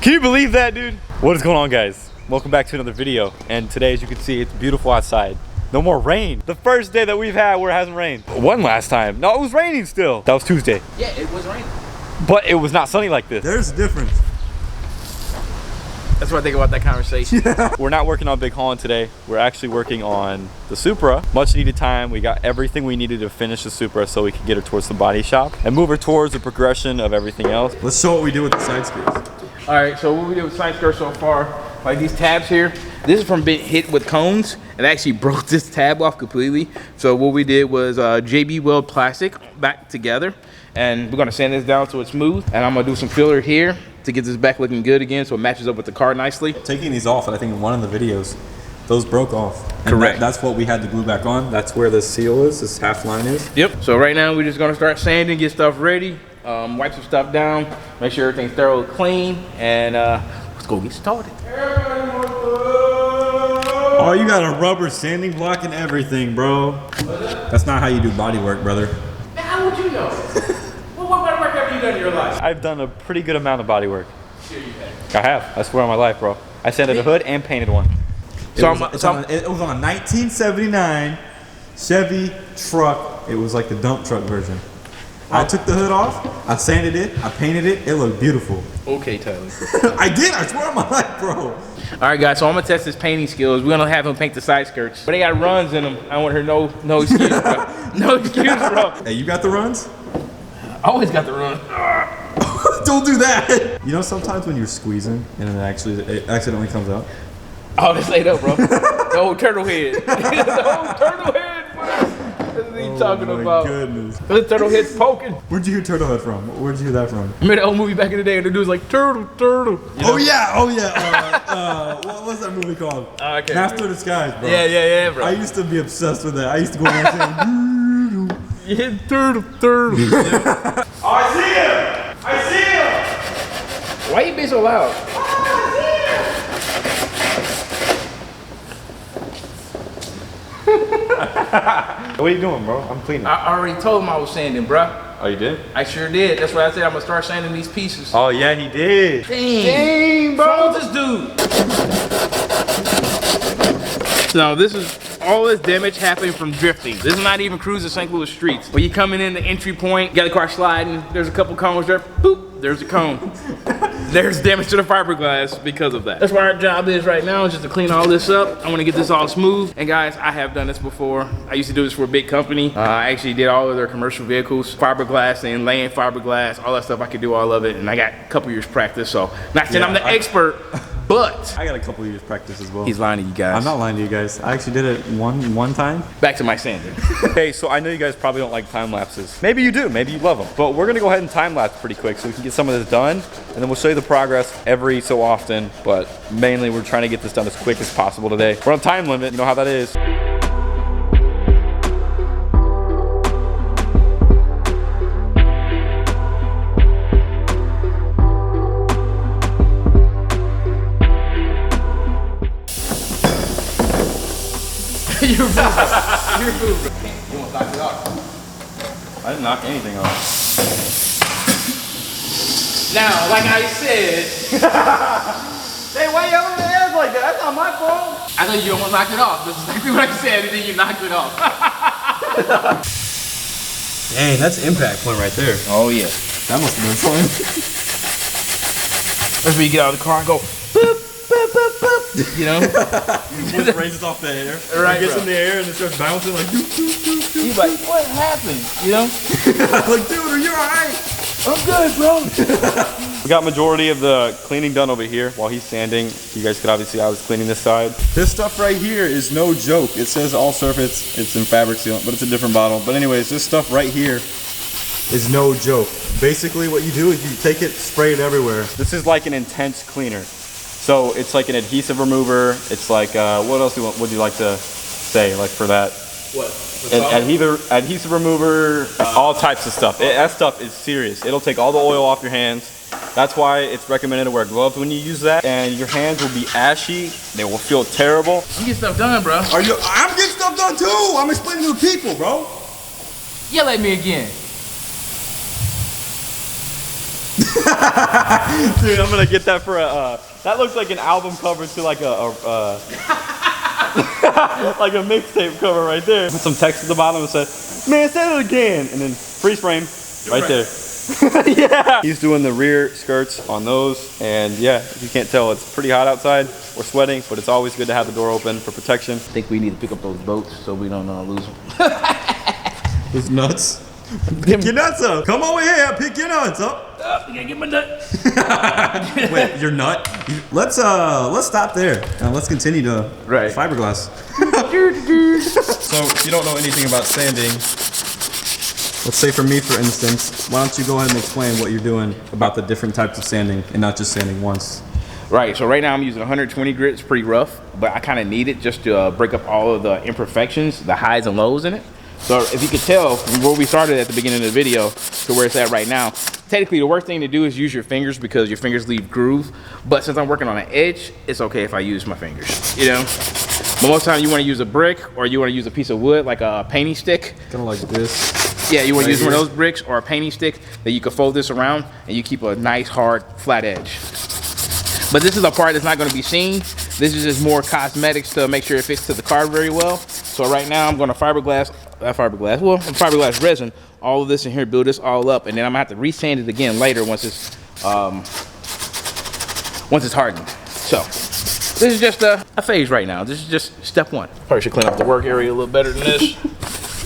Can you believe that, dude? What is going on, guys? Welcome back to another video. And today, as you can see, it's beautiful outside. No more rain. The first day that we've had where it hasn't rained. One last time. No, it was raining still. That was Tuesday. Yeah, it was raining. But it was not sunny like this. There's a difference. That's what I think about that conversation. We're not working on big hauling today. We're actually working on the Supra. Much needed time. We got everything we needed to finish the Supra so we could get her towards the body shop and move her towards the progression of everything else. Let's show what we do with the side skirts. All right, so what we did with side skirts so far, like these tabs here, this is from being hit with cones. It actually broke this tab off completely. So what we did was JB weld plastic back together, and we're gonna sand this down so it's smooth. And I'm gonna do some filler here to get this back looking good again so it matches up with the car nicely. Taking these off, and I think in one of the videos, those broke off. And correct. That's what we had to glue back on. That's where the seal is, this half line is. Yep, so right now we're just gonna start sanding, get stuff ready, wipe some stuff down, make sure everything's thoroughly clean, and let's go get started. Oh, you got a rubber sanding block and everything, bro. That's not how you do body work, brother. Man, how would you know? What work have you done in your life? I've done a pretty good amount of body work. Sure you have. I have. I swear on my life, bro. I sanded a hood and painted one. It was on a 1979 Chevy truck. It was like the dump truck version. I took the hood off, I sanded it, I painted it, it looked beautiful. Okay, Tyler. I did, I swear on my life, bro. All right, guys, so I'm gonna test his painting skills. We're gonna have him paint the side skirts. But they got runs in them. I don't want her no excuse, bro. No excuse, bro. Hey, you got the runs? I always got the run. Don't do that. You know, sometimes when you're squeezing and it accidentally comes out. Oh, this ain't up, bro. The old turtle head. The old turtle head, bro. That's what he's talking about. Oh my goodness. The turtle head's poking. Where'd you hear turtle head from? Where'd you hear that from? Remember that old movie back in the day and the dude's like, turtle, turtle. You know? Oh yeah. What was that movie called? Okay. Master of Disguise, bro. Yeah, bro. I used to be obsessed with that. I used to go around saying, yeah, turtle, turtle. Oh, I see him! I see him! Why you being so loud? What are you doing, bro? I'm cleaning. I already told him I was sanding, bro. Oh, you did? I sure did. That's why I said I'm gonna start sanding these pieces. Oh, yeah, he did. Dang, bro. What's wrong with this dude? No, this is all this damage happening from drifting. This is not even cruising St. Louis streets. When you coming in the entry point, got the car sliding, there's a couple cones there, boop, there's a cone. There's damage to the fiberglass because of that. That's what our job is right now, is just to clean all this up. I want to get this all smooth. And guys, I have done this before. I used to do this for a big company. I actually did all of their commercial vehicles, fiberglass and laying fiberglass, all that stuff. I could do all of it, and I got a couple years practice. So not saying I'm the expert, but I got a couple of years practice as well. he's lying to you guys. I'm not lying to you guys. I actually did it one time. Back to my sanding. Okay, so I know you guys probably don't like time lapses. Maybe you do, maybe you love them. But we're gonna go ahead and time lapse pretty quick so we can get some of this done. And then we'll show you the progress every so often. But mainly we're trying to get this done as quick as possible today. We're on time limit, you know how that is. You're moving. You're moving. You want to knock it off? I didn't knock anything off. Now, like I said, Hey, why you over the air like that? That's not my fault. I thought you almost knocked it off. That's exactly what I said, and then you knocked it off. Dang, that's impact point right there. Oh yeah. That must have been fun. That's where you get out of the car and go, boop, boop, boop, boop. You know? It raises off the air. Right, It gets bro. in the air and it starts bouncing like, doop, doop, doop, doop. He's like, what happened? You know? Like, dude, are you alright? I'm good, bro. We got majority of the cleaning done over here while he's sanding. You guys could obviously see I was cleaning this side. This stuff right here is no joke. It says all surface, it's in fabric sealant, but it's a different bottle. But anyways, this stuff right here is no joke. Basically what you do is you take it, spray it everywhere. This is like an intense cleaner. So it's like an adhesive remover. It's like, what else would you like to say like for that? What? Adhesive remover, all types of stuff. That stuff is serious. It'll take all the oil off your hands. That's why it's recommended to wear gloves when you use that. And your hands will be ashy. They will feel terrible. You get stuff done, bro. I'm getting stuff done too. I'm explaining to the people, bro. Yell at me again. Dude, I'm gonna get that for a. That looks like an album cover to like a like a mixtape cover right there. Put some text at the bottom and say, "Man, say it again," and then freeze frame right there. Yeah. He's doing the rear skirts on those, and yeah, if you can't tell, it's pretty hot outside. We're sweating, but it's always good to have the door open for protection. I think we need to pick up those boats so we don't lose them. Those nuts. Pick your nuts up. Come over here. Pick your nuts up. Oh, you gotta get my nut. Wait, your nut? Let's stop there. Let's continue to fiberglass. So if you don't know anything about sanding, let's say for me, for instance, why don't you go ahead and explain what you're doing about the different types of sanding and not just sanding once. Right, so right now I'm using 120 grit. It's pretty rough, but I kind of need it just to break up all of the imperfections, the highs and lows in it. So if you could tell from where we started at the beginning of the video to where it's at right now, technically the worst thing to do is use your fingers because your fingers leave grooves. But since I'm working on an edge, it's okay if I use my fingers, you know? But most of the time you want to use a brick or you want to use a piece of wood like a painting stick. Kind of like this. Yeah, you want to use one of those bricks or a painting stick that you can fold this around and you keep a nice hard flat edge. But this is a part that's not going to be seen. This is just more cosmetics to make sure it fits to the car very well. So right now I'm going to fiberglass resin all of this in here, build this all up, and then I'm gonna have to resand it again later once it's hardened. So this is just a phase right now. This is just step one. Probably should clean up the work area a little better than this,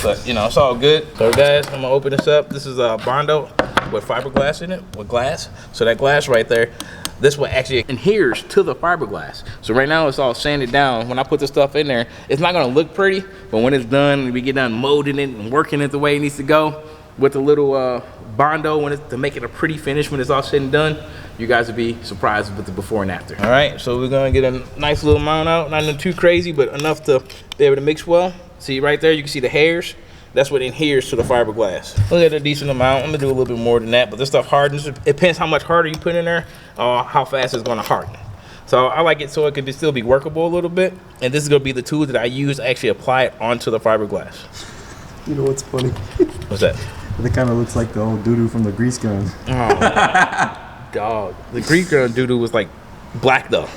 but you know, it's all good. So guys, I'm gonna open this up. This is a Bondo with fiberglass in it, with glass. So that glass right there, this will actually adheres to the fiberglass. So right now it's all sanded down. When I put this stuff in there, it's not gonna look pretty, but when it's done and we get done molding it and working it the way it needs to go with the little Bondo to make it a pretty finish when it's all said and done, you guys will be surprised with the before and after. All right, so we're gonna get a nice little amount out, not too crazy, but enough to be able to mix well. See right there, you can see the hairs. That's what adheres to the fiberglass. Look at a decent amount. I'm gonna do a little bit more than that, but this stuff hardens. It depends how much harder you put in there, how fast it's gonna harden. So I like it so it could still be workable a little bit. And this is gonna be the tool that I use to actually apply it onto the fiberglass. You know what's funny? What's that? It kind of looks like the old doo-doo from the grease gun. Oh, dog. The grease gun doo-doo was like black though.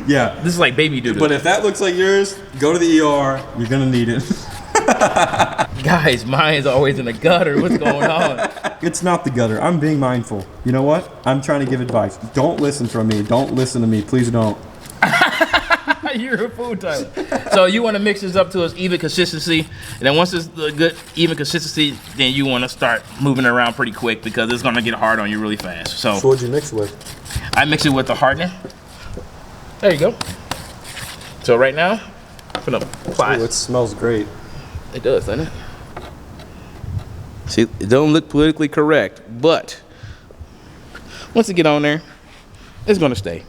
Yeah. This is like baby doo-doo. But if that looks like yours, go to the ER. You're gonna need it. Guys, mine's always in the gutter. What's going on? It's not the gutter. I'm being mindful. You know what? I'm trying to give advice. Don't listen from me. Don't listen to me. Please don't. You're a fool, Tyler. So you want to mix this up to its even consistency, and then once it's the good even consistency, then you want to start moving it around pretty quick because it's gonna get hard on you really fast. So what'd you mix it with? I mix it with the hardener. There you go. So right now, I'm gonna apply. Ooh, it smells great. It does, doesn't it? See, it don't look politically correct, but once it get on there, it's gonna stay.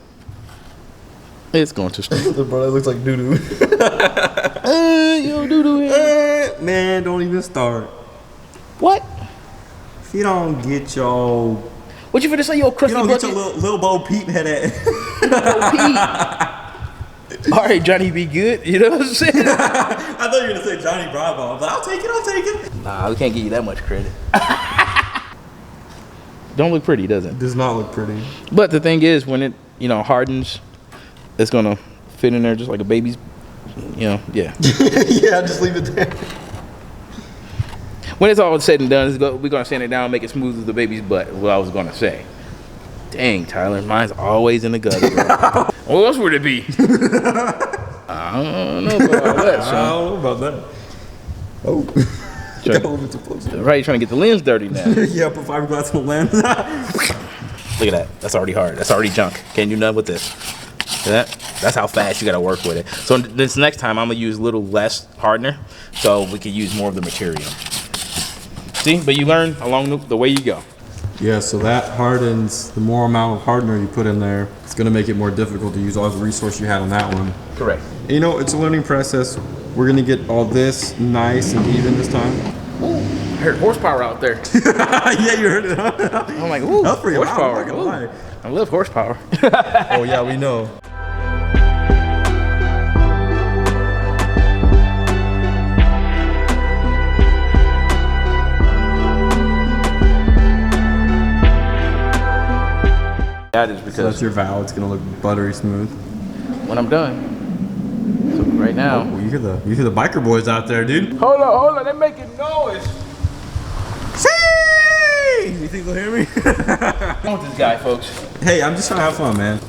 It's going to stay. Bro, that looks like doo-doo. Yo, doo-doo. Man, don't even start. What? If you don't get your... What you finna say, yo, crusty You don't bucket? get your little Bo Peep head at. All right, Johnny, be good. You know what I'm saying? I thought you were gonna say Johnny Bravo. But I'll take it. Nah, we can't give you that much credit. Don't look pretty, does it? Does not look pretty. But the thing is, when it, hardens, it's gonna fit in there just like a baby's, yeah. Yeah, just leave it there. When it's all said and done, we're gonna sand it down and make it smooth as the baby's butt, what I was gonna say. Dang, Tyler, mine's always in the gutter, bro. What else would it be? I don't know about all that, son. I don't know about that. Oh. Right, you're trying to get the lens dirty now. Yeah, put fiberglass in the lens. Look at that. That's already hard. That's already junk. Can't do nothing with this. See that? That's how fast you gotta work with it. So this next time, I'm gonna use a little less hardener so we can use more of the material. See, but you learn along the way you go. Yeah, so that hardens. The more amount of hardener you put in there, it's gonna make it more difficult to use all the resource you had on that one. Correct. It's a learning process. We're gonna get all this nice and even this time. Ooh, I heard horsepower out there. Yeah, you heard it, huh? I'm like, ooh, that's pretty horsepower. loud, I'm not gonna lie. I love horsepower. Oh yeah, we know. that is because So that's your valve. It's gonna look buttery smooth. when I'm done. So right now. Oh, you hear the biker boys out there, dude. Hold on, they're making noise. You think they'll hear me? I want this guy, folks. Hey, I'm just trying to have fun, man.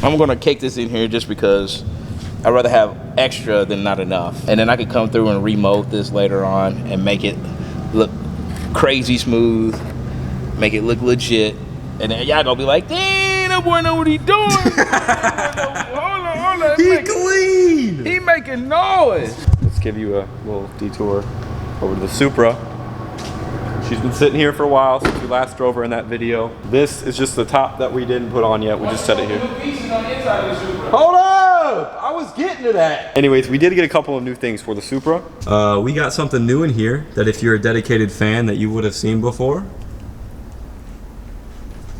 I'm gonna cake this in here just because I'd rather have extra than not enough. And then I could come through and remold this later on and make it look crazy smooth, make it look legit. And then y'all gonna be like, dang, that boy know what he doing. Hold on. He clean! He making noise. Let's give you a little detour over to the Supra. She's been sitting here for a while since we last drove her in that video. This is just the top that we didn't put on yet. We just set it here. Hold up! I was getting to that. Anyways, we did get a couple of new things for the Supra. We got something new in here that if you're a dedicated fan that you would have seen before.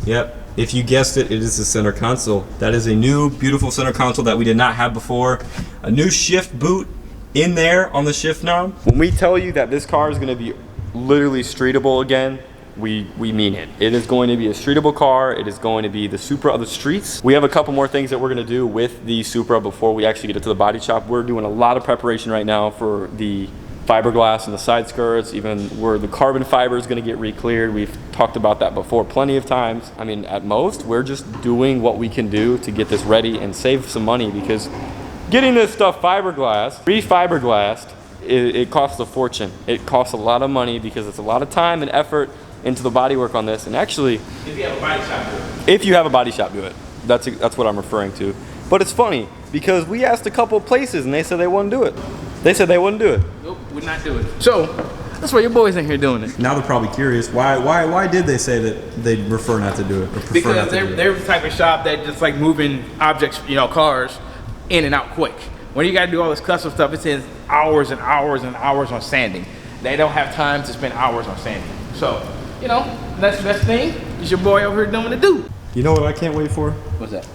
Yep, if you guessed it, it is the center console. That is a new, beautiful center console that we did not have before. A new shift boot in there on the shift knob. When we tell you that this car is gonna be literally streetable again, we mean it. It is going to be a streetable car. It is going to be the Supra of the streets. We have a couple more things that we're gonna do with the Supra before we actually get it to the body shop. We're doing a lot of preparation right now for the fiberglass and the side skirts, even where the carbon fiber is gonna get re-cleared. We've talked about that before plenty of times. I mean, at most, we're just doing what we can do to get this ready and save some money, because getting this stuff fiberglass, re-fiberglassed, it costs a fortune. It costs a lot of money because it's a lot of time and effort into the bodywork on this. And actually, If you have a body shop, do it. if you have a body shop, do it. That's what I'm referring to. But it's funny because we asked a couple of places and they said they wouldn't do it. They said they wouldn't do it. Nope, would not do it. So that's why your boys in here doing it. Now they're probably curious, why did they say that they'd prefer not to do it? Or prefer Because not to do it? they're the type of shop that just like moving objects, cars in and out quick. When you gotta do all this custom stuff, it says hours and hours and hours on sanding. They don't have time to spend hours on sanding. So, that's the best thing is your boy over here doing the do. You know what I can't wait for? What's that?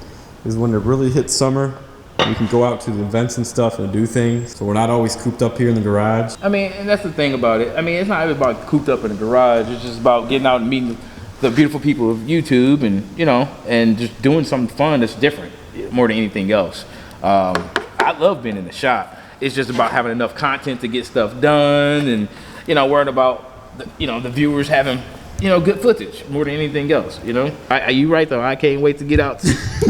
Is when it really hits summer, we can go out to the events and stuff and do things. So we're not always cooped up here in the garage. I mean, and that's the thing about it. I mean, it's not even about cooped up in the garage. It's just about getting out and meeting the beautiful people of YouTube and, and just doing something fun that's different more than anything else. I love being in the shop. It's just about having enough content to get stuff done and, worrying about, the viewers having, good footage more than anything else, Are you right, though? I can't wait to get out.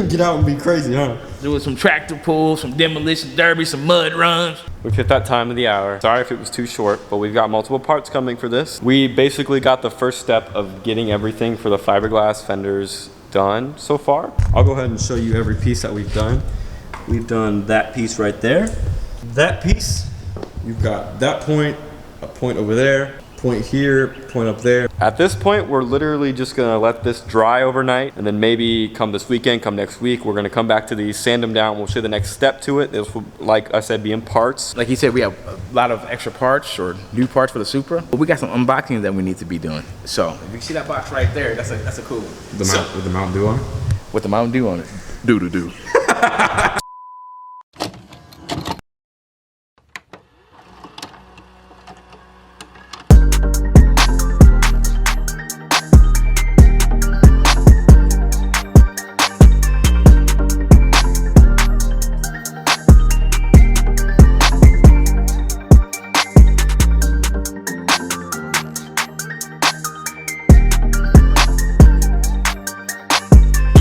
Get out and be crazy, huh? Doing some tractor pulls, some demolition derby, some mud runs. We've hit that time of the hour. Sorry if it was too short, but we've got multiple parts coming for this. We basically got the first step of getting everything for the fiberglass fenders done so far. I'll go ahead and show you every piece that we've done. We've done that piece right there. That piece, you've got that point, a point over there, point here, point up there. At this point, we're literally just gonna let this dry overnight, and then maybe come this weekend, come next week, we're gonna come back to these, sand them down. We'll show you the next step to it. This will, like I said, be in parts. Like he said, we have a lot of extra parts or new parts for the Supra, but we got some unboxings that we need to be doing. So if you see that box right there, that's a cool one. With the Mountain Dew on it? With the Mountain Dew on it. Do.